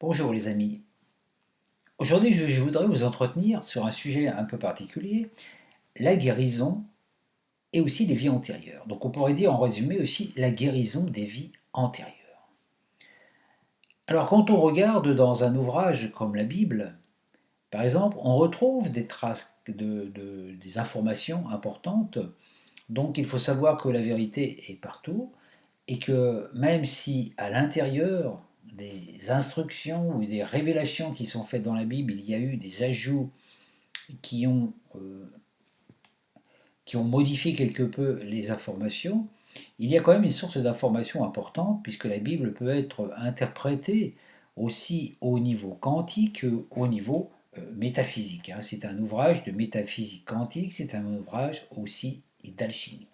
Bonjour les amis. Aujourd'hui, je voudrais vous entretenir sur un sujet un peu particulier, la guérison et aussi des vies antérieures. Donc on pourrait dire en résumé aussi la guérison des vies antérieures. Alors quand on regarde dans un ouvrage comme la Bible, par exemple, on retrouve des traces des informations importantes. Donc il faut savoir que la vérité est partout et que même si à l'intérieur des instructions ou des révélations qui sont faites dans la Bible, il y a eu des ajouts qui ont, euh, qui ont modifié quelque peu les informations, il y a quand même une source d'information importante puisque la Bible peut être interprétée aussi au niveau quantique qu'au niveau métaphysique. Hein. C'est un ouvrage de métaphysique quantique, c'est un ouvrage aussi d'alchimie.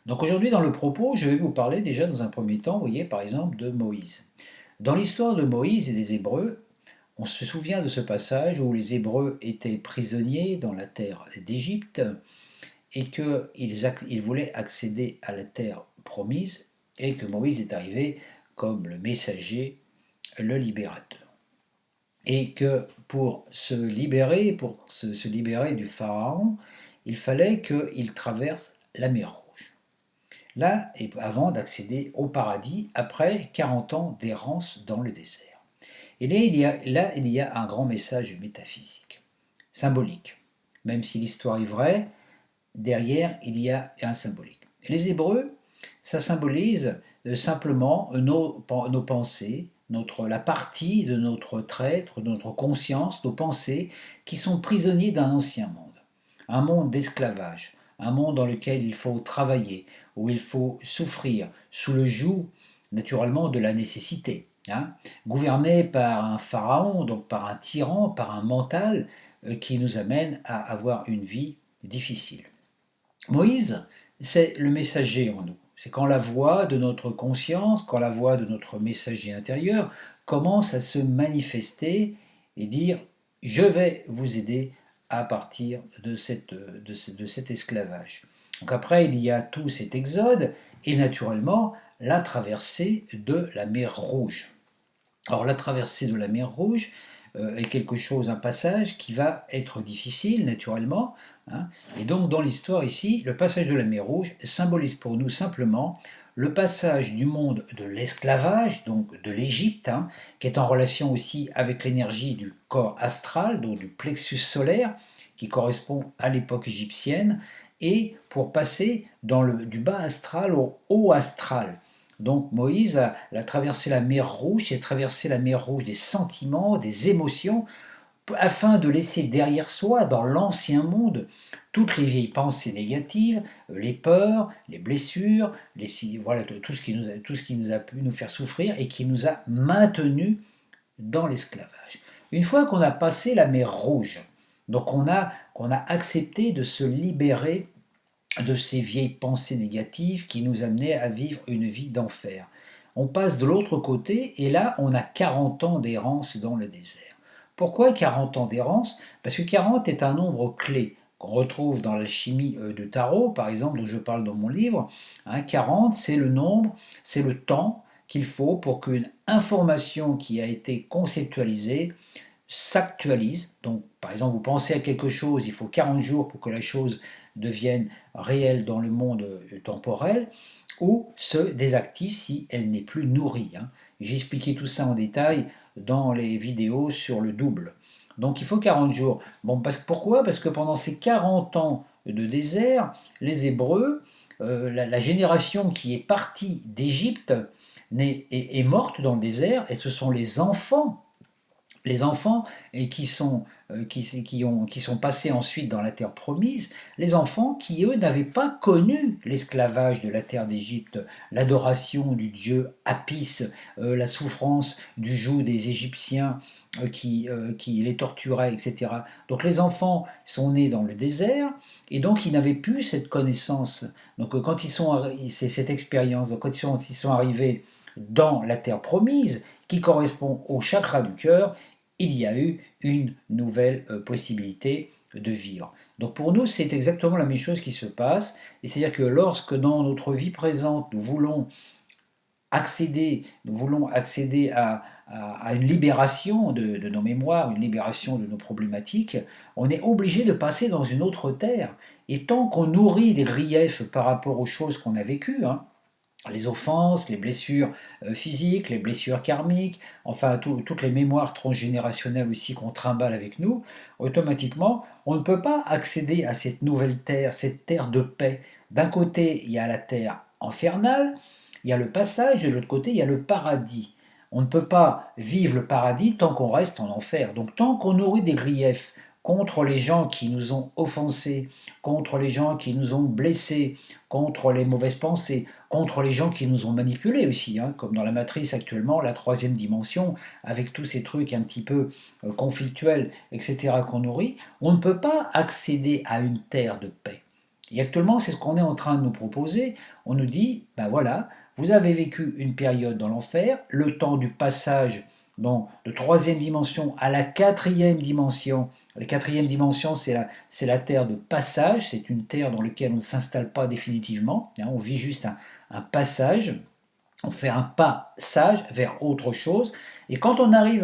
Donc aujourd'hui dans le propos, je vais vous parler déjà dans un premier temps, vous voyez par exemple de Moïse. Dans l'histoire de Moïse et des Hébreux, on se souvient de ce passage où les Hébreux étaient prisonniers dans la terre d'Égypte et qu'ils voulaient accéder à la terre promise et que Moïse est arrivé comme le messager, le libérateur. Et que pour se libérer du Pharaon, il fallait qu'il traverse la mer Rouge. Là, avant d'accéder au paradis, après 40 ans d'errance dans le désert. Et là, il y a un grand message métaphysique, symbolique. Même si l'histoire est vraie, derrière, il y a un symbolique. Et les Hébreux, ça symbolise simplement nos pensées, la partie de notre être, de notre conscience, nos pensées, qui sont prisonniers d'un ancien monde. Un monde d'esclavage, un monde dans lequel il faut travailler, où il faut souffrir, sous le joug, naturellement, de la nécessité. Hein, gouverné par un pharaon, donc par un tyran, par un mental qui nous amène à avoir une vie difficile. Moïse, c'est le messager en nous. C'est quand la voix de notre conscience, quand la voix de notre messager intérieur commence à se manifester et dire je vais vous aider à partir de cet esclavage. Donc après, il y a tout cet exode et naturellement la traversée de la mer Rouge. Alors la traversée de la mer Rouge est quelque chose, un passage qui va être difficile naturellement. Hein, et donc dans l'histoire ici, le passage de la mer Rouge symbolise pour nous simplement le passage du monde de l'esclavage, donc de l'Égypte, hein, qui est en relation aussi avec l'énergie du corps astral, donc du plexus solaire, qui correspond à l'époque égyptienne, et pour passer du bas astral au haut astral. Donc Moïse a traversé la mer Rouge, il a traversé la mer Rouge des sentiments, des émotions, afin de laisser derrière soi, dans l'ancien monde, toutes les vieilles pensées négatives, les peurs, les blessures, voilà, tout ce qui nous a pu nous faire souffrir et qui nous a maintenus dans l'esclavage. Une fois qu'on a passé la mer Rouge, donc qu'on a accepté de se libérer de ces vieilles pensées négatives qui nous amenaient à vivre une vie d'enfer. On passe de l'autre côté et là, on a 40 ans d'errance dans le désert. Pourquoi 40 ans d'errance? Parce que 40 est un nombre clé qu'on retrouve dans l'alchimie de tarot, par exemple, dont je parle dans mon livre. 40, c'est le nombre, c'est le temps qu'il faut pour qu'une information qui a été conceptualisée s'actualise. Donc, par exemple, vous pensez à quelque chose, il faut 40 jours pour que la chose devienne réelle dans le monde temporel, ou se désactive si elle n'est plus nourrie. Hein. J'ai expliqué tout ça en détail dans les vidéos sur le double. Donc il faut 40 jours. Bon, pourquoi? Parce que pendant ces 40 ans de désert, les Hébreux, la génération qui est partie d'Égypte est morte dans le désert, et ce sont les enfants et qui sont passés ensuite dans la terre promise, les enfants qui, eux, n'avaient pas connu l'esclavage de la terre d'Égypte, l'adoration du dieu Apis, la souffrance du joug des Égyptiens qui les torturaient, etc. Donc les enfants sont nés dans le désert, et donc ils n'avaient plus cette connaissance. Donc c'est cette expérience, donc quand ils sont arrivés dans la terre promise, qui correspond au chakra du cœur, il y a eu une nouvelle possibilité de vivre. Donc pour nous, c'est exactement la même chose qui se passe, et c'est-à-dire que lorsque dans notre vie présente, nous voulons nous voulons accéder à une libération de nos mémoires, une libération de nos problématiques, on est obligé de passer dans une autre terre. Et tant qu'on nourrit des griefs par rapport aux choses qu'on a vécues, hein, les offenses, les blessures physiques, les blessures karmiques, enfin toutes les mémoires transgénérationnelles aussi qu'on trimballe avec nous, automatiquement, on ne peut pas accéder à cette nouvelle terre, cette terre de paix. D'un côté, il y a la terre infernale, il y a le passage, de l'autre côté, il y a le paradis. On ne peut pas vivre le paradis tant qu'on reste en enfer. Donc tant qu'on nourrit des griefs contre les gens qui nous ont offensés, contre les gens qui nous ont blessés, contre les mauvaises pensées, contre les gens qui nous ont manipulés aussi, hein, comme dans la matrice actuellement, la troisième dimension, avec tous ces trucs un petit peu conflictuels, etc., qu'on nourrit, on ne peut pas accéder à une terre de paix. Et actuellement, c'est ce qu'on est en train de nous proposer. On nous dit, ben voilà, vous avez vécu une période dans l'enfer, le temps du passage donc, de troisième dimension à la quatrième dimension. La quatrième dimension, c'est la terre de passage, c'est une terre dans laquelle on ne s'installe pas définitivement, hein, on vit juste un passage, on fait un passage vers autre chose, et quand on arrive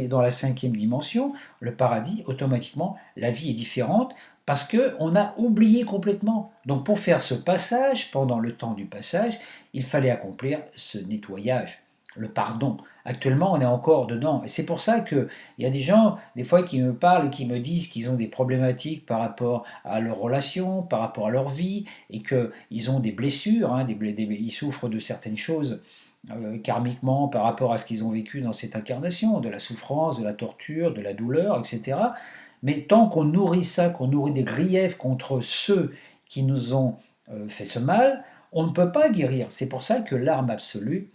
dans la cinquième dimension, le paradis, automatiquement, la vie est différente, parce qu'on a oublié complètement. Donc pour faire ce passage, pendant le temps du passage, il fallait accomplir ce nettoyage, le pardon. Actuellement, on est encore dedans. Et c'est pour ça qu'il y a des gens, des fois, qui me parlent et qui me disent qu'ils ont des problématiques par rapport à leurs relations, par rapport à leur vie, et qu'ils ont des blessures, hein, ils souffrent de certaines choses karmiquement par rapport à ce qu'ils ont vécu dans cette incarnation, de la souffrance, de la torture, de la douleur, etc. Mais tant qu'on nourrit ça, qu'on nourrit des griefs contre ceux qui nous ont fait ce mal, on ne peut pas guérir. C'est pour ça que l'arme absolue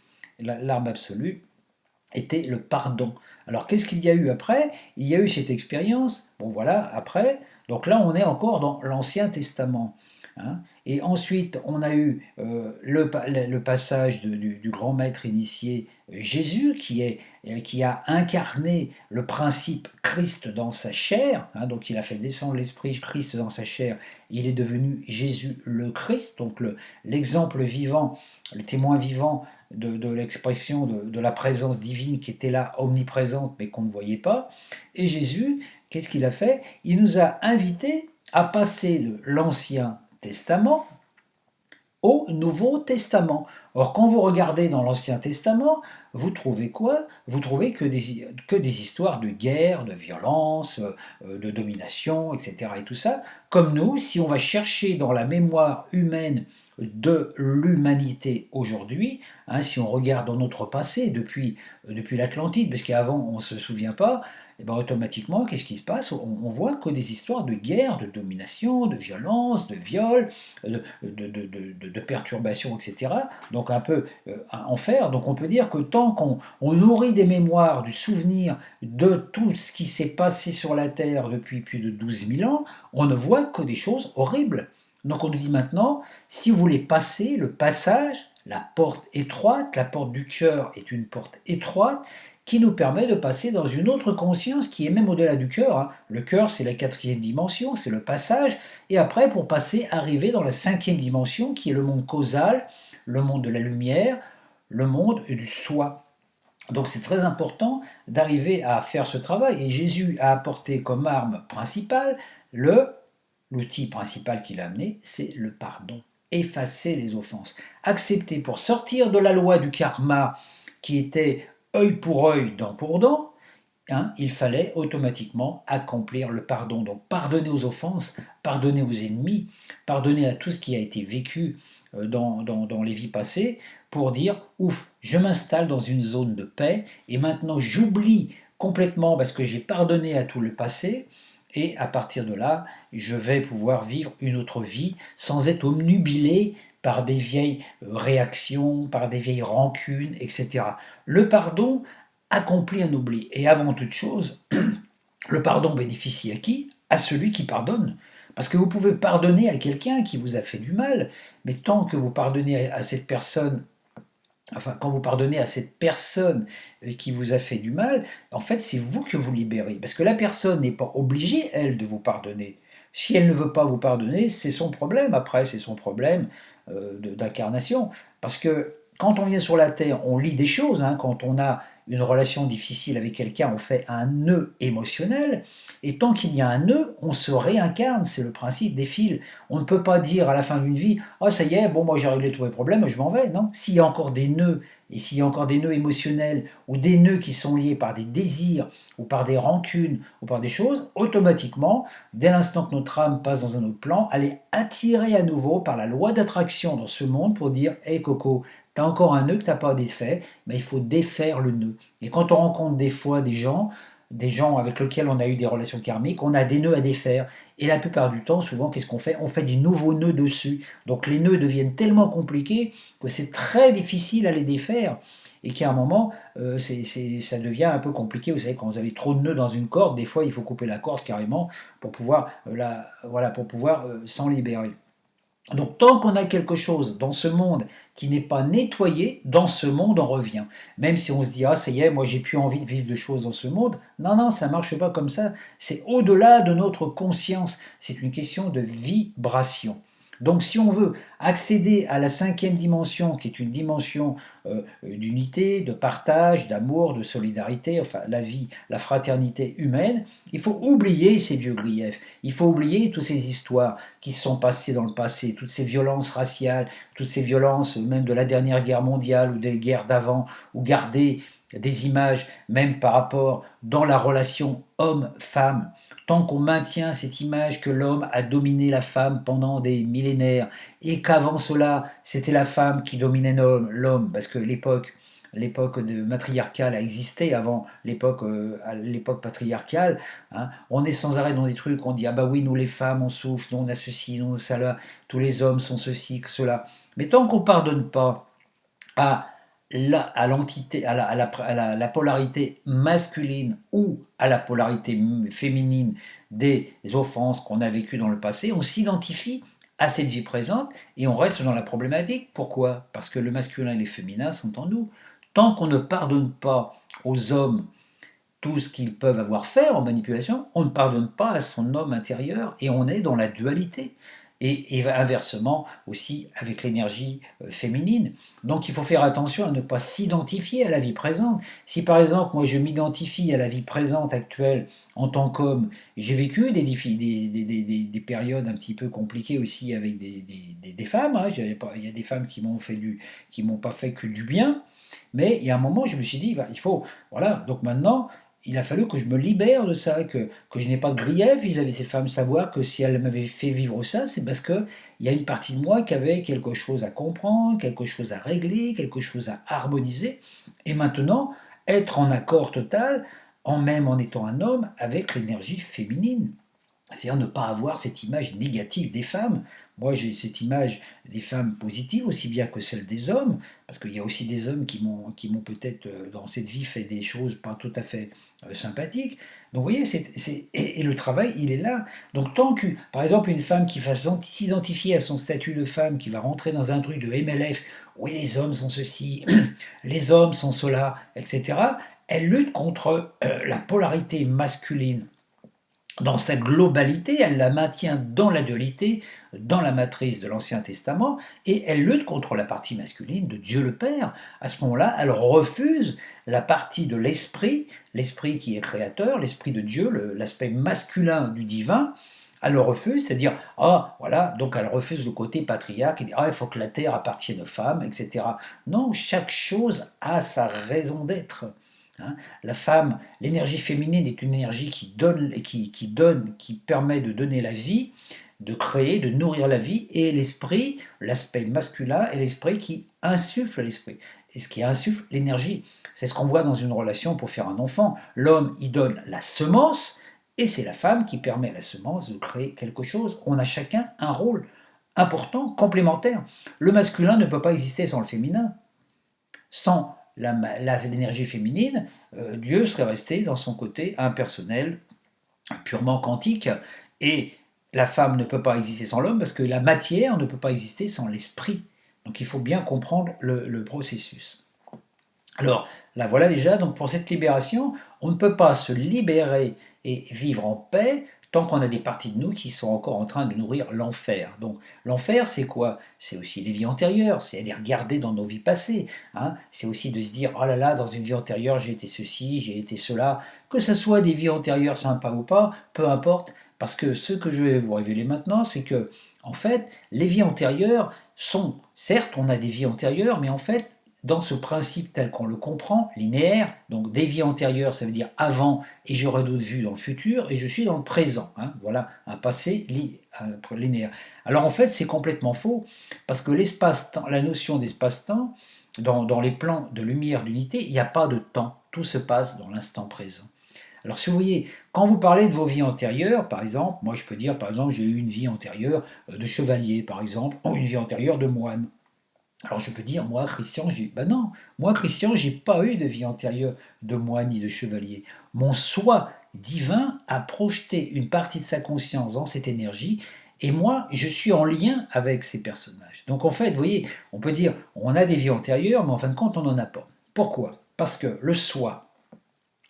était le pardon. Alors qu'est-ce qu'il y a eu après? Il y a eu cette expérience, bon voilà, après, donc là on est encore dans l'Ancien Testament. Hein. Et ensuite, on a eu le passage du grand maître initié Jésus, qui a incarné le principe Christ dans sa chair, hein, donc il a fait descendre l'esprit Christ dans sa chair, il est devenu Jésus le Christ, donc l'exemple vivant, le témoin vivant de l'expression de la présence divine qui était là, omniprésente, mais qu'on ne voyait pas. Et Jésus, qu'est-ce qu'il a fait? Il nous a invités à passer de l'Ancien Testament au Nouveau Testament. Or, quand vous regardez dans l'Ancien Testament, vous trouvez quoi? Vous trouvez que des histoires de guerre, de violence, de domination, etc. Et tout ça. Comme nous, si on va chercher dans la mémoire humaine de l'humanité aujourd'hui, hein, si on regarde dans notre passé, depuis l'Atlantide, parce qu'avant on ne se souvient pas, et ben automatiquement, qu'est-ce qui se passe? On voit que des histoires de guerre, de domination, de violence, de viol, de perturbations, etc. Donc un peu un enfer. Donc on peut dire que tant qu'on nourrit des mémoires, du souvenir de tout ce qui s'est passé sur la Terre depuis plus de 12 000 ans, on ne voit que des choses horribles. Donc on nous dit maintenant, si vous voulez passer le passage, la porte étroite, la porte du cœur est une porte étroite, qui nous permet de passer dans une autre conscience qui est même au-delà du cœur. Hein. Le cœur, c'est la quatrième dimension, c'est le passage. Et après, pour passer, arriver dans la cinquième dimension, qui est le monde causal, le monde de la lumière, le monde du soi. Donc c'est très important d'arriver à faire ce travail. Et Jésus a apporté comme arme principale, l'outil principal qu'il a amené, c'est le pardon. Effacer les offenses. Accepter pour sortir de la loi du karma qui était œil pour œil, dent pour dent, hein, il fallait automatiquement accomplir le pardon. Donc pardonner aux offenses, pardonner aux ennemis, pardonner à tout ce qui a été vécu dans les vies passées, pour dire, ouf, je m'installe dans une zone de paix, et maintenant j'oublie complètement parce que j'ai pardonné à tout le passé, et à partir de là, je vais pouvoir vivre une autre vie sans être omnubilé par des vieilles réactions, par des vieilles rancunes, etc. Le pardon accomplit un oubli. Et avant toute chose, le pardon bénéficie à qui? À celui qui pardonne. Parce que vous pouvez pardonner à quelqu'un qui vous a fait du mal, mais tant que vous pardonnez à cette personne, enfin quand vous pardonnez à cette personne qui vous a fait du mal, en fait c'est vous que vous libérez. Parce que la personne n'est pas obligée, elle, de vous pardonner. Si elle ne veut pas vous pardonner, c'est son problème après, c'est son problème d'incarnation. Parce que quand on vient sur la Terre, on lit des choses, hein. Quand on a une relation difficile avec quelqu'un, on fait un nœud émotionnel, et tant qu'il y a un nœud, on se réincarne, c'est le principe des fils. On ne peut pas dire à la fin d'une vie, oh ça y est, bon moi j'ai réglé tous mes problèmes, je m'en vais, non. S'il y a encore des nœuds, et s'il y a encore des nœuds émotionnels, ou des nœuds qui sont liés par des désirs, ou par des rancunes, ou par des choses, automatiquement, dès l'instant que notre âme passe dans un autre plan, elle est attirée à nouveau par la loi d'attraction dans ce monde pour dire, hé Coco, tu as encore un nœud que tu n'as pas défait, mais il faut défaire le nœud. Et quand on rencontre des fois des gens avec lesquels on a eu des relations karmiques, on a des nœuds à défaire. Et la plupart du temps, souvent, qu'est-ce qu'on fait? On fait des nouveaux nœuds dessus. Donc les nœuds deviennent tellement compliqués que c'est très difficile à les défaire. Et qu'à un moment, ça devient un peu compliqué. Vous savez, quand vous avez trop de nœuds dans une corde, des fois, il faut couper la corde carrément pour pouvoir, voilà, pour pouvoir s'en libérer. Donc tant qu'on a quelque chose dans ce monde qui n'est pas nettoyé, dans ce monde on revient. Même si on se dit ah ça y est, moi j'ai plus envie de vivre de choses dans ce monde. Non non, ça marche pas comme ça. C'est au-delà de notre conscience. C'est une question de vibration. Donc si on veut accéder à la cinquième dimension, qui est une dimension d'unité, de partage, d'amour, de solidarité, enfin la vie, la fraternité humaine, il faut oublier ces vieux griefs, il faut oublier toutes ces histoires qui se sont passées dans le passé, toutes ces violences raciales, toutes ces violences même de la dernière guerre mondiale ou des guerres d'avant, ou garder des images même par rapport dans la relation homme-femme. Tant qu'on maintient cette image que l'homme a dominé la femme pendant des millénaires et qu'avant cela c'était la femme qui dominait l'homme, parce que l'époque de matriarcale a existé avant l'époque patriarcale, hein. On est sans arrêt dans des trucs, on dit ah bah oui nous les femmes on souffre, nous on a ceci, nous on a cela, tous les hommes sont ceci, que cela. Mais tant qu'on ne pardonne pas à à l'entité, la polarité masculine ou à la polarité féminine des offenses qu'on a vécues dans le passé, on s'identifie à cette vie présente et on reste dans la problématique. Pourquoi? Parce que le masculin et le féminin sont en nous. Tant qu'on ne pardonne pas aux hommes tout ce qu'ils peuvent avoir fait en manipulation, on ne pardonne pas à son homme intérieur et on est dans la dualité. Et inversement aussi avec l'énergie féminine. Donc il faut faire attention à ne pas s'identifier à la vie présente. Si par exemple moi je m'identifie à la vie présente actuelle en tant qu'homme, j'ai vécu des périodes un petit peu compliquées aussi avec des femmes, hein. Il y a des femmes qui m'ont pas fait que du bien, mais il y a un moment je me suis dit, bah, il faut, voilà, donc maintenant il a fallu que je me libère de ça, que je n'ai pas de grief vis-à-vis de ces femmes, savoir que si elles m'avaient fait vivre ça, c'est parce qu'il y a une partie de moi qui avait quelque chose à comprendre, quelque chose à régler, quelque chose à harmoniser, et maintenant être en accord total, même en étant un homme, avec l'énergie féminine. C'est-à-dire ne pas avoir cette image négative des femmes. Moi, j'ai cette image des femmes positives, aussi bien que celle des hommes, parce qu'il y a aussi des hommes qui m'ont peut-être, dans cette vie, fait des choses pas tout à fait sympathiques. Donc, vous voyez, et le travail, il est là. Donc, tant que, par exemple, une femme qui va s'identifier à son statut de femme, qui va rentrer dans un truc de MLF, oui, les hommes sont ceci, les hommes sont cela, etc., elle lutte contre la polarité masculine dans sa globalité, elle la maintient dans la dualité, dans la matrice de l'Ancien Testament, et elle lutte contre la partie masculine de Dieu le Père. À ce moment-là, elle refuse la partie de l'esprit qui est créateur, l'esprit de Dieu, l'aspect masculin du divin. Elle le refuse, c'est-à-dire, ah, voilà, donc elle refuse le côté patriarque, et dit, ah, il faut que la terre appartienne aux femmes, etc. Non, chaque chose a sa raison d'être. Hein. La femme, l'énergie féminine est une énergie qui permet de donner la vie, de créer, de nourrir la vie, et l'esprit, l'aspect masculin, est l'esprit qui insuffle l'esprit, et ce qui insuffle l'énergie. C'est ce qu'on voit dans une relation pour faire un enfant. L'homme, il donne la semence, et c'est la femme qui permet à la semence de créer quelque chose. On a chacun un rôle important, complémentaire. Le masculin ne peut pas exister sans le féminin. Sans l'énergie féminine, Dieu serait resté dans son côté impersonnel, purement quantique, et la femme ne peut pas exister sans l'homme parce que la matière ne peut pas exister sans l'esprit. Donc il faut bien comprendre le processus. Alors, là voilà déjà, donc pour cette libération, on ne peut pas se libérer et vivre en paix tant qu'on a des parties de nous qui sont encore en train de nourrir l'enfer. Donc l'enfer, c'est quoi? C'est aussi les vies antérieures, c'est aller regarder dans nos vies passées. Hein. C'est aussi de se dire, oh là là, dans une vie antérieure, j'ai été ceci, j'ai été cela. Que ce soit des vies antérieures sympas ou pas, peu importe, parce que ce que je vais vous révéler maintenant, c'est que, en fait, les vies antérieures sont, certes, on a des vies antérieures, mais en fait, dans ce principe tel qu'on le comprend, linéaire, donc des vies antérieures, ça veut dire avant, et j'aurai d'autres vues dans le futur, et je suis dans le présent. Hein, voilà, un passé linéaire. Alors en fait, c'est complètement faux, parce que l'espace-temps, la notion d'espace-temps, dans les plans de lumière d'unité, il n'y a pas de temps, tout se passe dans l'instant présent. Alors si vous voyez, quand vous parlez de vos vies antérieures, par exemple, moi je peux dire, par exemple, j'ai eu une vie antérieure de chevalier, par exemple, ou une vie antérieure de moine. Alors je peux dire, moi Christian, ben non, moi Christian, j'ai pas eu de vie antérieure de moine ni de chevalier. Mon soi divin a projeté une partie de sa conscience dans cette énergie, et moi, je suis en lien avec ces personnages. Donc en fait, vous voyez, on peut dire, on a des vies antérieures, mais en fin de compte, on n'en a pas. Pourquoi? Parce que le soi,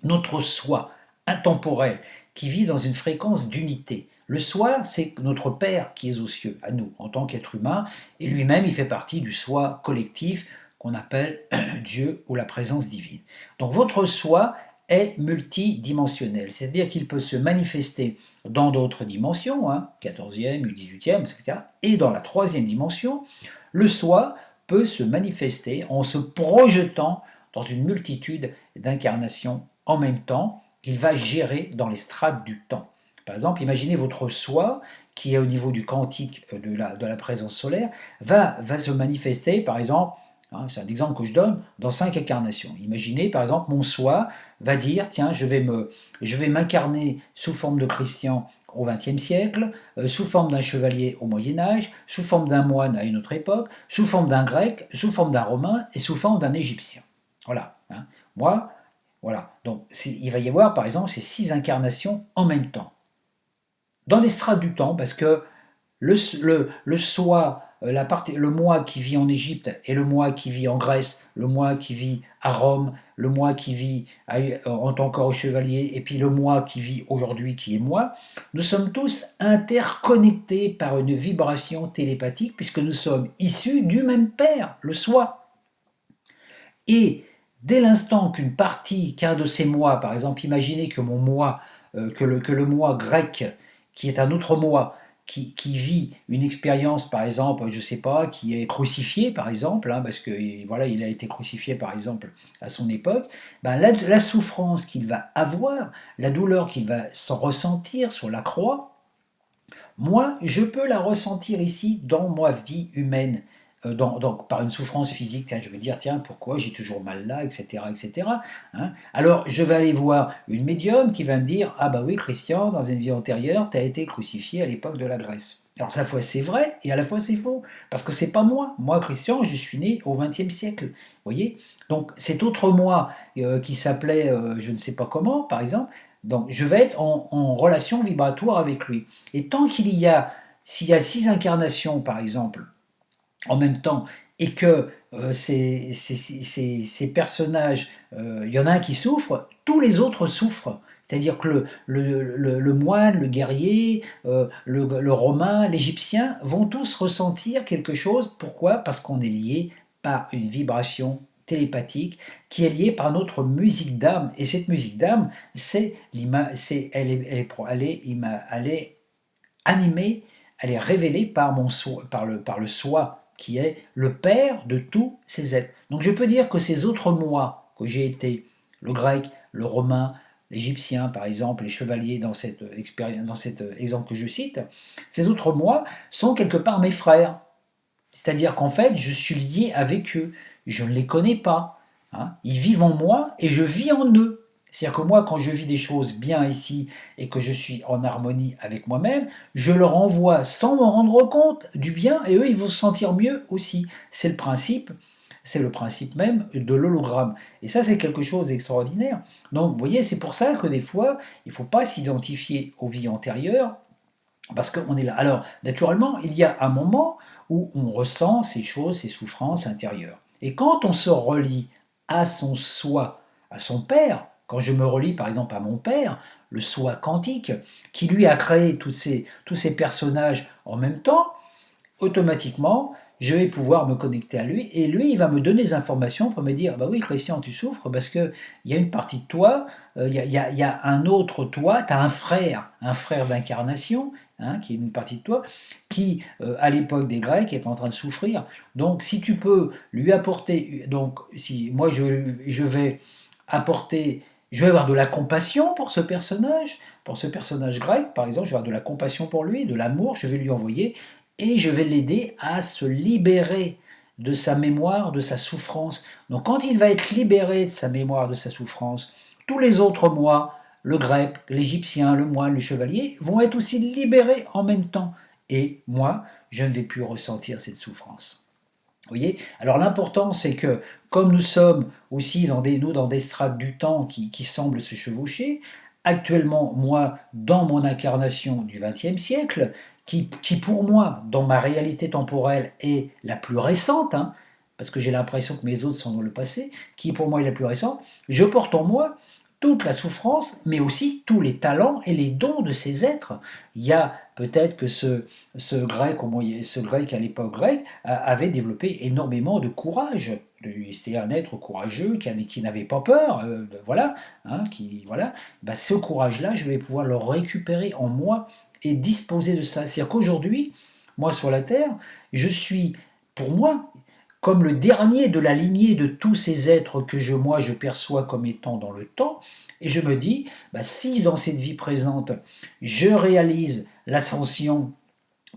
notre soi intemporel, qui vit dans une fréquence d'unité. Le soi, c'est notre Père qui est aux cieux, à nous, en tant qu'être humain, et lui-même, il fait partie du soi collectif qu'on appelle Dieu ou la présence divine. Donc votre soi est multidimensionnel, c'est-à-dire qu'il peut se manifester dans d'autres dimensions, 14e, 18e, etc. Et dans la troisième dimension, le soi peut se manifester en se projetant dans une multitude d'incarnations en même temps qu'il va gérer dans les strates du temps. Par exemple, imaginez votre soi qui est au niveau du quantique de la présence solaire, va se manifester, par exemple, c'est un exemple que je donne, dans 5 incarnations. Imaginez, par exemple, mon soi va dire, tiens, je vais m'incarner sous forme de Christian au XXe siècle, sous forme d'un chevalier au Moyen Âge, sous forme d'un moine à une autre époque, sous forme d'un grec, sous forme d'un romain et sous forme d'un égyptien. Voilà. Moi, voilà. Donc, il va y avoir, par exemple, ces 6 incarnations en même temps. Dans les strates du temps, parce que le soi, le moi qui vit en Égypte et le moi qui vit en Grèce, le moi qui vit à Rome, le moi qui vit en tant que chevalier, et puis le moi qui vit aujourd'hui, qui est moi, nous sommes tous interconnectés par une vibration télépathique, puisque nous sommes issus du même Père, le soi. Et dès l'instant qu'un de ces moi, par exemple, imaginez que mon moi, que le moi grec, qui est un autre moi, qui vit une expérience, par exemple, je ne sais pas, qui est crucifié, par exemple, parce que voilà, il a été crucifié, par exemple, à son époque, ben, la souffrance qu'il va avoir, la douleur qu'il va s'en ressentir sur la croix, moi, je peux la ressentir ici dans ma vie humaine. Donc, par une souffrance physique, tiens, je vais dire, tiens, pourquoi j'ai toujours mal là, etc. etc. Alors, je vais aller voir une médium qui va me dire, ah bah oui, Christian, dans une vie antérieure, tu as été crucifié à l'époque de la Grèce. Alors, à la fois c'est vrai et à la fois c'est faux, parce que c'est pas moi. Moi, Christian, je suis né au XXe siècle. Vous voyez? Donc, cet autre moi qui s'appelait je ne sais pas comment, par exemple, donc je vais être en relation vibratoire avec lui. Et tant s'il y a 6 incarnations, par exemple, en même temps, et que ces personnages, il y en a un qui souffre, tous les autres souffrent. C'est-à-dire que le moine, le guerrier, le romain, l'égyptien vont tous ressentir quelque chose. Pourquoi? Parce qu'on est lié par une vibration télépathique qui est liée par notre musique d'âme. Et cette musique d'âme, elle est animée, elle est révélée par le soi qui est le père de tous ces êtres. Donc je peux dire que ces autres moi que j'ai été, le grec, le romain, l'égyptien par exemple, les chevaliers dans cet exemple que je cite, ces autres moi sont quelque part mes frères. C'est-à-dire qu'en fait, je suis lié avec eux. Je ne les connais pas. Ils vivent en moi et je vis en eux. C'est-à-dire que moi, quand je vis des choses bien ici et que je suis en harmonie avec moi-même, je leur envoie sans m'en rendre compte du bien et eux, ils vont se sentir mieux aussi. C'est le principe même de l'hologramme. Et ça, c'est quelque chose d'extraordinaire. Donc, vous voyez, c'est pour ça que des fois, il ne faut pas s'identifier aux vies antérieures parce qu'on est là. Alors, naturellement, il y a un moment où on ressent ces choses, ces souffrances intérieures. Et quand on se relie à son soi, à son père, quand je me relie par exemple à mon père, le soi quantique, qui lui a créé tous ces personnages en même temps, automatiquement, je vais pouvoir me connecter à lui et lui, il va me donner des informations pour me dire, bah oui, Christian, tu souffres parce qu'il y a une partie de toi, il y a un autre toi, tu as un frère d'incarnation, hein, qui est une partie de toi, qui, à l'époque des Grecs, est en train de souffrir. Donc, si tu peux lui apporter, donc, si moi je vais apporter, je vais avoir de la compassion pour ce personnage grec, par exemple, je vais avoir de la compassion pour lui, de l'amour, je vais lui envoyer, et je vais l'aider à se libérer de sa mémoire, de sa souffrance. Donc quand il va être libéré de sa mémoire, de sa souffrance, tous les autres moi, le grec, l'égyptien, le moine, le chevalier, vont être aussi libérés en même temps. Et moi, je ne vais plus ressentir cette souffrance. Vous voyez? Alors l'important, c'est que comme nous sommes aussi dans des strates du temps qui semblent se chevaucher, actuellement, moi, dans mon incarnation du XXe siècle, qui pour moi, dans ma réalité temporelle, est la plus récente, hein, parce que j'ai l'impression que mes autres sont dans le passé, qui pour moi est la plus récente, je porte en moi toute la souffrance, mais aussi tous les talents et les dons de ces êtres. Il y a peut-être que ce grec, ce grec à l'époque grecque, avait développé énormément de courage. C'était un être courageux qui n'avait pas peur, voilà, hein, voilà. Ben, ce courage-là, je vais pouvoir le récupérer en moi et disposer de ça. C'est-à-dire qu'aujourd'hui, moi sur la Terre, je suis, pour moi, comme le dernier de la lignée de tous ces êtres que moi je perçois comme étant dans le temps, et je me dis, bah, si dans cette vie présente, je réalise l'ascension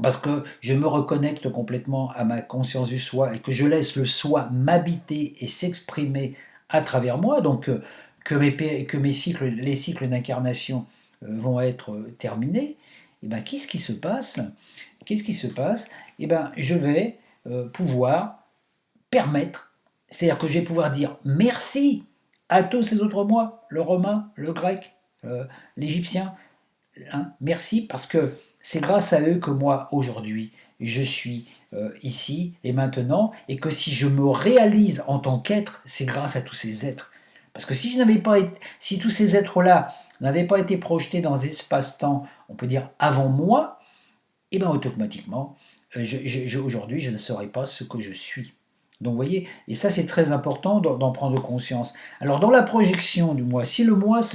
parce que je me reconnecte complètement à ma conscience du soi et que je laisse le soi m'habiter et s'exprimer à travers moi, donc que mes cycles, les cycles d'incarnation vont être terminés, et ben qu'est-ce qui se passe? Qu'est-ce qui se passe? Et ben je vais pouvoir permettre, c'est-à-dire que je vais pouvoir dire merci à tous ces autres moi, le romain, le grec, l'égyptien, hein, merci parce que c'est grâce à eux que moi, aujourd'hui, je suis ici et maintenant, et que si je me réalise en tant qu'être, c'est grâce à tous ces êtres. Parce que si je n'avais pas été, si tous ces êtres-là n'avaient pas été projetés dans l'espace-temps, on peut dire avant moi, et bien automatiquement, aujourd'hui, je ne serais pas ce que je suis. Donc vous voyez, et ça c'est très important d'en prendre conscience. Alors dans la projection du moi, si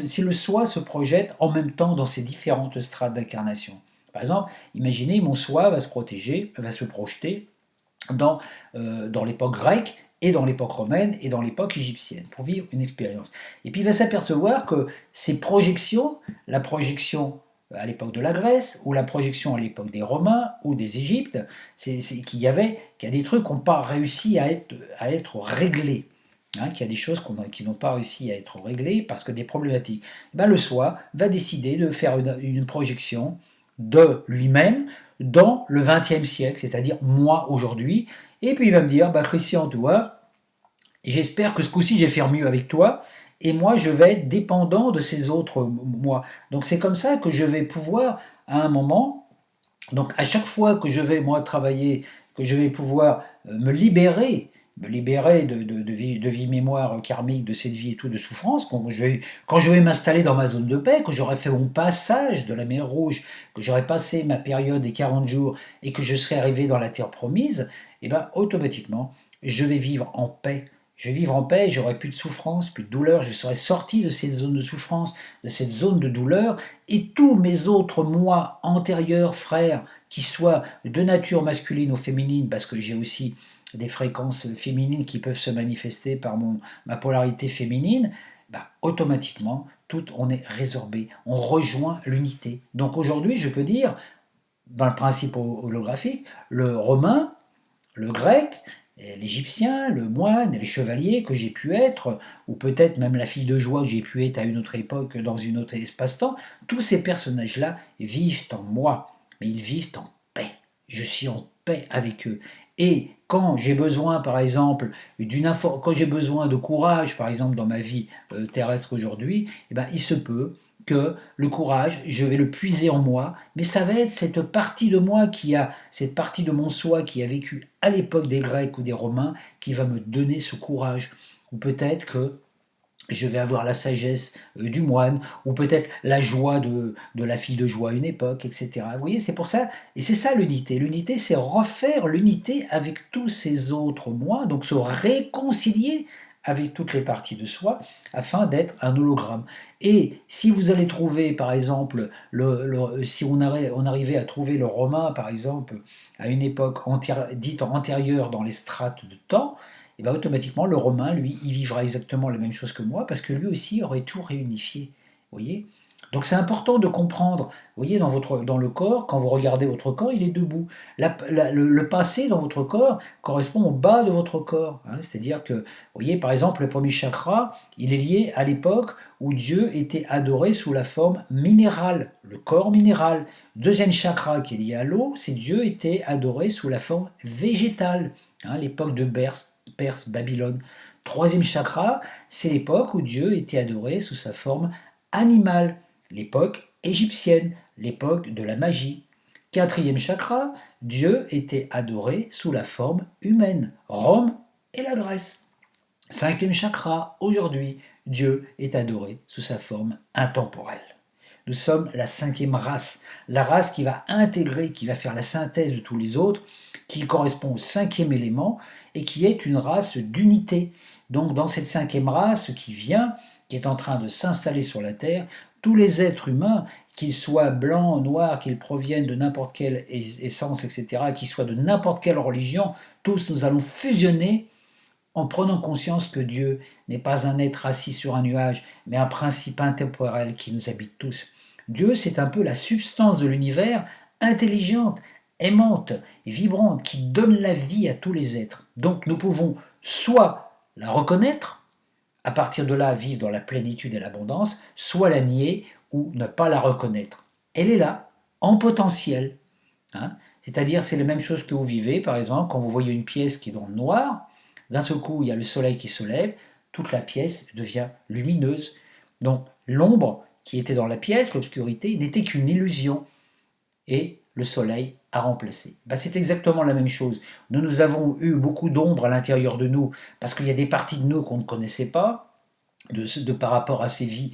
si le soi se projette en même temps dans ces différentes strates d'incarnation. Par exemple, imaginez mon soi va se protéger, va se projeter dans l'époque grecque et dans l'époque romaine et dans l'époque égyptienne pour vivre une expérience. Et puis il va s'apercevoir que ces projections, la projection à l'époque de la Grèce, ou la projection à l'époque des Romains ou des Égyptes, qu'il y a des trucs qui n'ont pas réussi à être réglés. Hein, qu'il y a des choses qui n'ont pas réussi à être réglées parce que des problématiques. Ben, le soi va décider de faire une projection de lui-même dans le XXe siècle, c'est-à-dire moi aujourd'hui. Et puis il va me dire, bah, Christian, toi, j'espère que ce coup-ci, je vais faire mieux avec toi. Et moi, je vais être dépendant de ces autres moi. Donc c'est comme ça que je vais pouvoir, à un moment, donc à chaque fois que je vais, moi, travailler, que je vais pouvoir me libérer de vie mémoire karmique, de cette vie et tout, de souffrance, quand je vais m'installer dans ma zone de paix, que j'aurai fait mon passage de la mer Rouge, que j'aurai passé ma période des 40 jours et que je serai arrivé dans la terre promise, et bien automatiquement, je vais vivre en paix. Je vais vivre en paix, j'aurai plus de souffrance, plus de douleur, je serai sorti de cette zone de souffrance, de cette zone de douleur, et tous mes autres moi antérieurs, frères, qui soient de nature masculine ou féminine, parce que j'ai aussi des fréquences féminines qui peuvent se manifester par ma polarité féminine, bah, automatiquement, tout on est résorbé, on rejoint l'unité. Donc aujourd'hui, je peux dire, dans le principe holographique, le romain, le grec, l'égyptien, le moine, les chevaliers que j'ai pu être, ou peut-être même la fille de joie que j'ai pu être à une autre époque dans une autre espace-temps, tous ces personnages-là vivent en moi, mais ils vivent en paix. Je suis en paix avec eux. Et quand j'ai besoin, par exemple, quand j'ai besoin de courage, par exemple, dans ma vie terrestre aujourd'hui, eh ben, il se peut que le courage, je vais le puiser en moi, mais ça va être cette partie de moi cette partie de mon soi qui a vécu à l'époque des Grecs ou des Romains, qui va me donner ce courage. Ou peut-être que je vais avoir la sagesse du moine, ou peut-être la joie de la fille de joie à une époque, etc. Vous voyez, c'est pour ça, et c'est ça l'unité. L'unité, c'est refaire l'unité avec tous ces autres moi, donc se réconcilier avec toutes les parties de soi, afin d'être un hologramme. Et si vous allez trouver, par exemple, si on arrivait à trouver le romain, par exemple, à une époque dite antérieure dans les strates de temps, et bien automatiquement, le Romain, lui, il vivra exactement la même chose que moi, parce que lui aussi aurait tout réunifié. Vous voyez. Donc c'est important de comprendre, vous voyez, dans le corps, quand vous regardez votre corps, il est debout. Le passé dans votre corps correspond au bas de votre corps. Hein. C'est-à-dire que, vous voyez, par exemple, le premier chakra, il est lié à l'époque où Dieu était adoré sous la forme minérale, le corps minéral. Deuxième chakra qui est lié à l'eau, c'est Dieu était adoré sous la forme végétale. Hein, l'époque de Perse, Babylone. Troisième chakra, c'est l'époque où Dieu était adoré sous sa forme animale, l'époque égyptienne, l'époque de la magie. Quatrième chakra, Dieu était adoré sous la forme humaine, Rome et la Grèce. Cinquième chakra, aujourd'hui, Dieu est adoré sous sa forme intemporelle. Nous sommes la cinquième race, la race qui va intégrer, qui va faire la synthèse de tous les autres, qui correspond au cinquième élément et qui est une race d'unité. Donc dans cette cinquième race qui vient, qui est en train de s'installer sur la Terre, tous les êtres humains, qu'ils soient blancs, noirs, qu'ils proviennent de n'importe quelle essence, etc., qu'ils soient de n'importe quelle religion, tous nous allons fusionner en prenant conscience que Dieu n'est pas un être assis sur un nuage, mais un principe intemporel qui nous habite tous. Dieu, c'est un peu la substance de l'univers, intelligente, aimante et vibrante, qui donne la vie à tous les êtres. Donc nous pouvons soit la reconnaître, à partir de là vivre dans la plénitude et l'abondance, soit la nier ou ne pas la reconnaître. Elle est là, en potentiel. Hein. C'est-à-dire, c'est la même chose que vous vivez, par exemple, quand vous voyez une pièce qui est dans le noir, d'un seul coup, il y a le soleil qui se lève, toute la pièce devient lumineuse. Donc, l'ombre qui était dans la pièce, l'obscurité, n'était qu'une illusion. Et le soleil a remplacé. Ben, c'est exactement la même chose. Nous avons eu beaucoup d'ombre à l'intérieur de nous, parce qu'il y a des parties de nous qu'on ne connaissait pas, par rapport à ces vies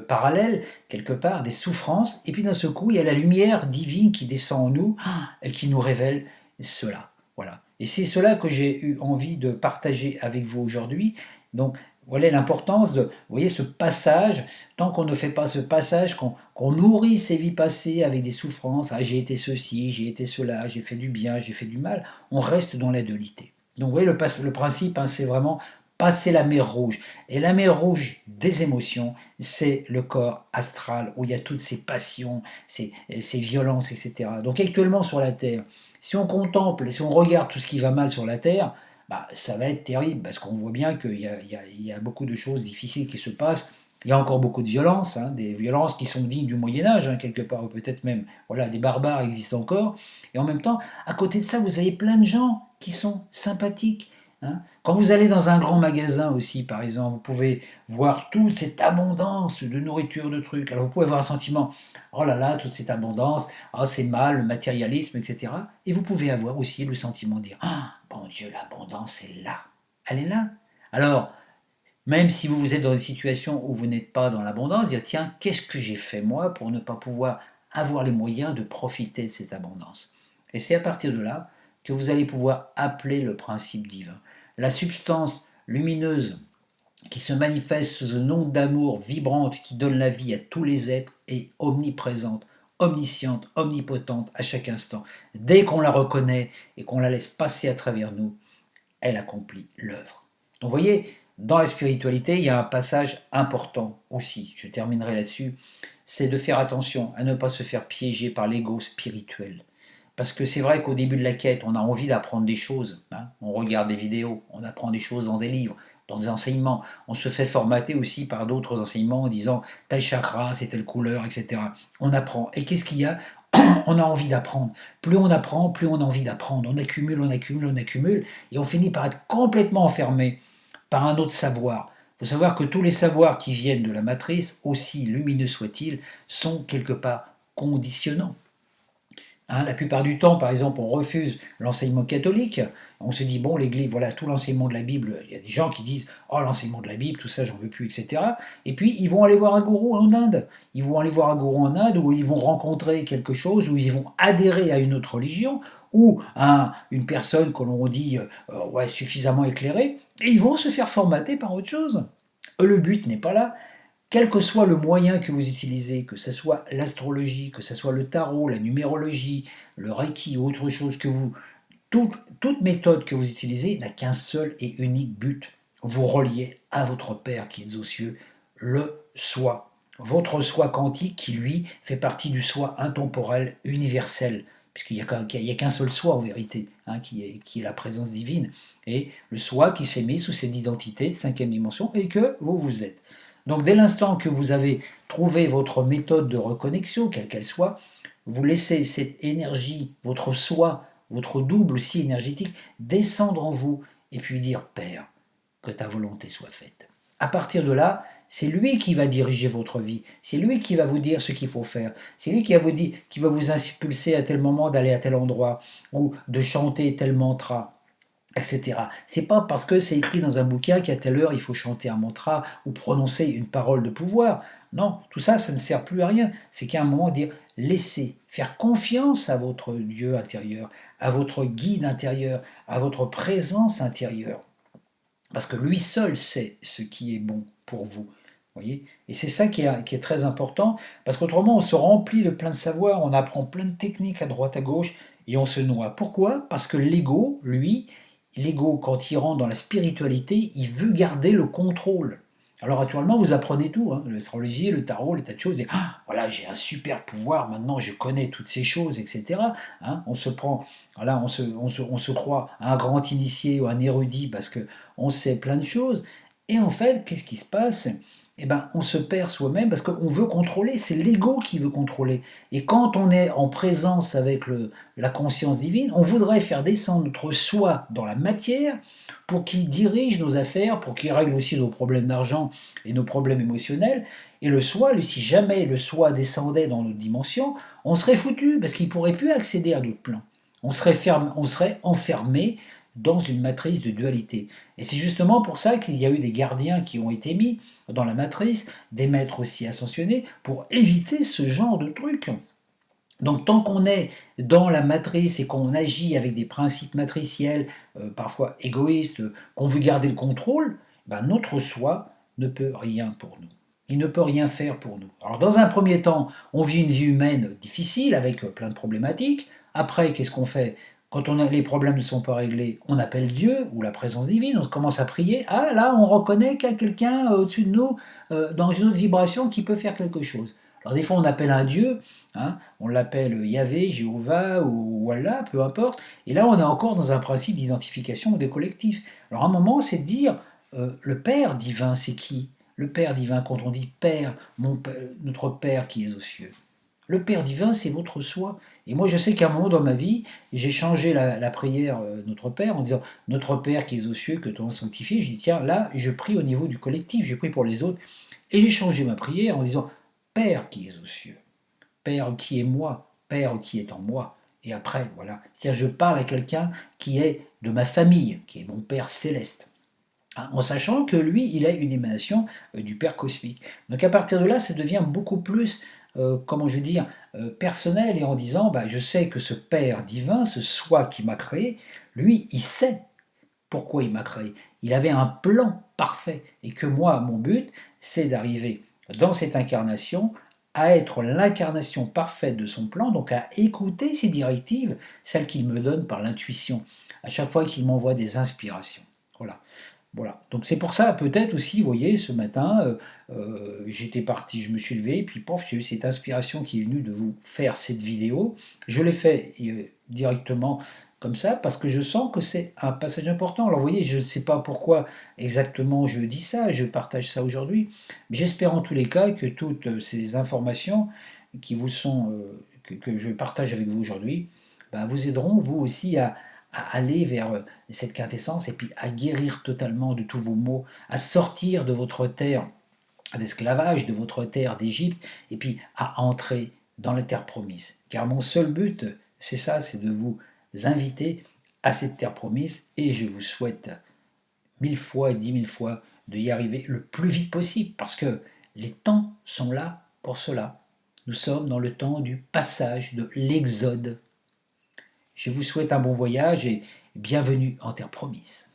parallèles, quelque part, des souffrances, et puis d'un seul coup, il y a la lumière divine qui descend en nous et qui nous révèle cela. Voilà. Et c'est cela que j'ai eu envie de partager avec vous aujourd'hui. Donc, voilà l'importance de, vous voyez, ce passage, tant qu'on ne fait pas ce passage, qu'on nourrit ses vies passées avec des souffrances, ah, j'ai été ceci, j'ai été cela, j'ai fait du bien, j'ai fait du mal, on reste dans la dualité. Donc, vous voyez, le principe, hein, c'est vraiment passer la mer Rouge. Et la mer Rouge des émotions, c'est le corps astral, où il y a toutes ces passions, ces violences, etc. Donc actuellement sur la Terre, si on contemple et si on regarde tout ce qui va mal sur la Terre, bah, ça va être terrible, parce qu'on voit bien qu'il y a beaucoup de choses difficiles qui se passent. Il y a encore beaucoup de violences, hein, des violences qui sont dignes du Moyen-Âge, hein, quelque part, ou peut-être même, voilà, des barbares existent encore. Et en même temps, à côté de ça, vous avez plein de gens qui sont sympathiques. Hein. Quand vous allez dans un grand magasin aussi, par exemple, vous pouvez voir toute cette abondance de nourriture, de trucs. Alors vous pouvez avoir un sentiment, oh là là, toute cette abondance, oh c'est mal, le matérialisme, etc. Et vous pouvez avoir aussi le sentiment de dire, ah, bon Dieu, l'abondance est là. Elle est là. Alors, même si vous êtes dans une situation où vous n'êtes pas dans l'abondance, dire, tiens, qu'est-ce que j'ai fait moi pour ne pas pouvoir avoir les moyens de profiter de cette abondance? Et c'est à partir de là que vous allez pouvoir appeler le principe divin. La substance lumineuse qui se manifeste sous un onde d'amour vibrante qui donne la vie à tous les êtres est omniprésente, omnisciente, omnipotente à chaque instant. Dès qu'on la reconnaît et qu'on la laisse passer à travers nous, elle accomplit l'œuvre. Donc vous voyez, dans la spiritualité, il y a un passage important aussi, je terminerai là-dessus, c'est de faire attention à ne pas se faire piéger par l'ego spirituel. Parce que c'est vrai qu'au début de la quête, on a envie d'apprendre des choses. Hein. On regarde des vidéos, on apprend des choses dans des livres, dans des enseignements. On se fait formater aussi par d'autres enseignements en disant tel chakra, c'est telle couleur, etc. On apprend. Et qu'est-ce qu'il y a? On a envie d'apprendre. Plus on apprend, plus on a envie d'apprendre. On accumule, on accumule, on accumule. Et on finit par être complètement enfermé par un autre savoir. Il faut savoir que tous les savoirs qui viennent de la matrice, aussi lumineux soient-ils, sont quelque part conditionnants. Hein, la plupart du temps, par exemple, on refuse l'enseignement catholique. On se dit, bon, l'Église, voilà, tout l'enseignement de la Bible, il y a des gens qui disent, oh, l'enseignement de la Bible, tout ça, j'en veux plus, etc. Et puis, ils vont aller voir un gourou en Inde. Ils vont aller voir un gourou en Inde où ils vont rencontrer quelque chose, où ils vont adhérer à une autre religion, ou à une personne que l'on dit ouais, suffisamment éclairée, et ils vont se faire formater par autre chose. Le but n'est pas là. Quel que soit le moyen que vous utilisez, que ce soit l'astrologie, que ce soit le tarot, la numérologie, le reiki ou autre chose que vous, toute méthode que vous utilisez n'a qu'un seul et unique but, vous relier à votre Père qui est aux cieux, le soi. Votre soi quantique qui, lui, fait partie du soi intemporel, universel, puisqu'il n'y a qu'un seul soi en vérité, hein, qui est la présence divine, et le soi qui s'est mis sous cette identité de cinquième dimension et que vous êtes. Donc dès l'instant que vous avez trouvé votre méthode de reconnexion, quelle qu'elle soit, vous laissez cette énergie, votre soi, votre double aussi énergétique, descendre en vous et puis dire Père, que ta volonté soit faite. À partir de là, c'est lui qui va diriger votre vie, c'est lui qui va vous dire ce qu'il faut faire, c'est lui qui va vous impulser à tel moment d'aller à tel endroit ou de chanter tel mantra, etc. C'est pas parce que c'est écrit dans un bouquin qu'à telle heure il faut chanter un mantra ou prononcer une parole de pouvoir. Non, tout ça, ça ne sert plus à rien. C'est qu'à un moment dire laissez, faire confiance à votre Dieu intérieur, à votre guide intérieur, à votre présence intérieure. Parce que lui seul sait ce qui est bon pour vous. Voyez, et c'est ça qui est très important, parce qu'autrement on se remplit de plein de savoir, on apprend plein de techniques à droite à gauche, et on se noie. Pourquoi? Parce que l'ego, lui, l'ego, quand il rentre dans la spiritualité, il veut garder le contrôle. Alors actuellement, vous apprenez tout, hein, l'astrologie, le tarot, les tas de choses, et ah, voilà, j'ai un super pouvoir, maintenant je connais toutes ces choses, etc. Hein, on se prend, voilà, on se croit un grand initié ou un érudit parce que on sait plein de choses, et en fait, qu'est-ce qui se passe? Eh ben, on se perd soi-même parce qu'on veut contrôler, c'est l'ego qui veut contrôler. Et quand on est en présence avec la conscience divine, on voudrait faire descendre notre soi dans la matière pour qu'il dirige nos affaires, pour qu'il règle aussi nos problèmes d'argent et nos problèmes émotionnels. Et le soi, lui, si jamais le soi descendait dans notre dimension, on serait foutu parce qu'il ne pourrait plus accéder à d'autres plans. On serait enfermé dans une matrice de dualité. Et c'est justement pour ça qu'il y a eu des gardiens qui ont été mis dans la matrice, des maîtres aussi ascensionnés, pour éviter ce genre de trucs. Donc tant qu'on est dans la matrice et qu'on agit avec des principes matriciels, parfois égoïstes, qu'on veut garder le contrôle, ben notre soi ne peut rien pour nous. Il ne peut rien faire pour nous. Alors dans un premier temps, on vit une vie humaine difficile avec plein de problématiques. Après, qu'est-ce qu'on fait? Quand les problèmes ne sont pas réglés, on appelle Dieu ou la présence divine, on commence à prier. Ah là, on reconnaît qu'il y a quelqu'un au-dessus de nous, dans une autre vibration, qui peut faire quelque chose. Alors des fois, on appelle un Dieu, hein, on l'appelle Yahvé, Jéhovah ou Allah, peu importe. Et là, on est encore dans un principe d'identification des collectifs. Alors, à un moment, c'est de dire le Père divin, c'est qui? Le Père divin, quand on dit Père, notre Père qui est aux cieux. Le Père divin, c'est votre soi. Et moi, je sais qu'à un moment dans ma vie, j'ai changé la prière Notre Père en disant Notre Père qui est aux cieux, que ton nom soit sanctifié. Je dis tiens, là, je prie au niveau du collectif, je prie pour les autres. Et j'ai changé ma prière en disant Père qui est aux cieux. Père qui est moi, Père qui est en moi. Et après, voilà. C'est-à-dire, je parle à quelqu'un qui est de ma famille, qui est mon Père céleste. Hein, en sachant que lui, il a une émanation du Père cosmique. Donc à partir de là, ça devient beaucoup plus, comment je vais dire, personnel, et en disant, bah, je sais que ce Père divin, ce soi qui m'a créé, lui, il sait pourquoi il m'a créé. Il avait un plan parfait, et que moi, mon but, c'est d'arriver dans cette incarnation à être l'incarnation parfaite de son plan, donc à écouter ses directives, celles qu'il me donne par l'intuition, à chaque fois qu'il m'envoie des inspirations. Voilà. Voilà. Donc c'est pour ça, peut-être aussi, vous voyez, ce matin, j'étais parti, je me suis levé, puis pof, j'ai eu cette inspiration qui est venue de vous faire cette vidéo. Je l'ai fait directement comme ça, parce que je sens que c'est un passage important. Alors vous voyez, je ne sais pas pourquoi exactement je dis ça, je partage ça aujourd'hui, mais j'espère en tous les cas que toutes ces informations qui vous sont, que je partage avec vous aujourd'hui, ben, vous aideront, vous aussi, à aller vers cette quintessence et puis à guérir totalement de tous vos maux, à sortir de votre terre d'esclavage, de votre terre d'Égypte, et puis à entrer dans la terre promise. Car mon seul but, c'est ça, c'est de vous inviter à cette terre promise, et je vous souhaite 1000 fois et 10 000 fois de y arriver le plus vite possible, parce que les temps sont là pour cela. Nous sommes dans le temps du passage, de l'exode. Je vous souhaite un bon voyage et bienvenue en terre promise.